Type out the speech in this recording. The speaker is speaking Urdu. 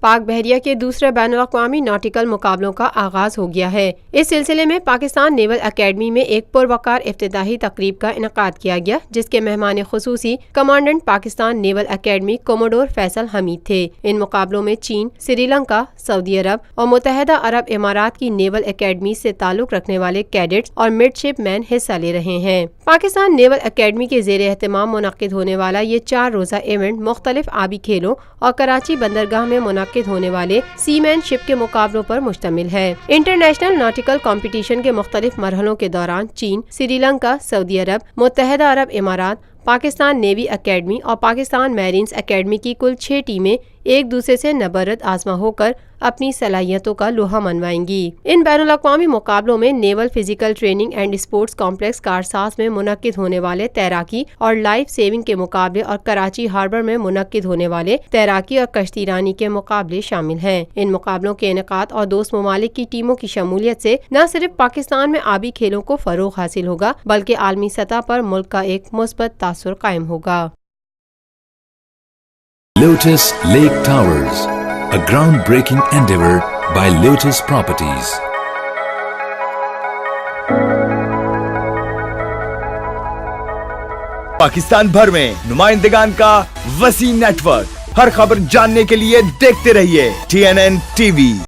پاک بحریہ کے دوسرے بین الاقوامی ناٹیکل مقابلوں کا آغاز ہو گیا ہے۔ اس سلسلے میں پاکستان نیول اکیڈمی میں ایک پروقار افتتاحی تقریب کا انعقاد کیا گیا، جس کے مہمان خصوصی commandant Pakistan naval academy commodore Faisal Hamid تھے۔ ان مقابلوں میں چین، سری لنکا، سعودی عرب اور متحدہ عرب امارات کی نیول اکیڈمی سے تعلق رکھنے والے کیڈٹس اور مڈ شپ مین حصہ لے رہے ہیں۔ پاکستان نیول اکیڈمی کے زیر اہتمام منعقد ہونے والا یہ 4 روزہ ایونٹ مختلف آبی کھیلوں اور کراچی بندرگاہ میں منعقد ہونے والے سی مین شپ کے مقابلوں پر مشتمل ہے۔ انٹرنیشنل ناٹیکل کمپٹیشن کے مختلف مرحلوں کے دوران چین، سری لنکا، سعودی عرب، متحدہ عرب امارات، پاکستان نیوی اکیڈمی اور پاکستان میرینز اکیڈمی کی کل 6 ٹیمیں ایک دوسرے سے نبرد آزما ہو کر اپنی صلاحیتوں کا لوہا منوائیں گی۔ ان بین الاقوامی مقابلوں میں naval physical training and sports complex Karsaz میں منعقد ہونے والے تیراکی اور لائف سیونگ کے مقابلے اور کراچی ہاربر میں منعقد ہونے والے تیراکی اور کشتی رانی کے مقابلے شامل ہیں۔ ان مقابلوں کے انعقاد اور دوست ممالک کی ٹیموں کی شمولیت سے نہ صرف پاکستان میں آبی کھیلوں کو فروغ حاصل ہوگا بلکہ عالمی سطح پر ملک کا ایک مثبت تاثر قائم ہوگا۔ Lotus Lake Towers, a groundbreaking endeavor by Lotus Properties. Pakistan بھر میں نمائندگان کا وسیع نیٹ ورک، ہر خبر جاننے کے لیے دیکھتے رہیے TNN TV۔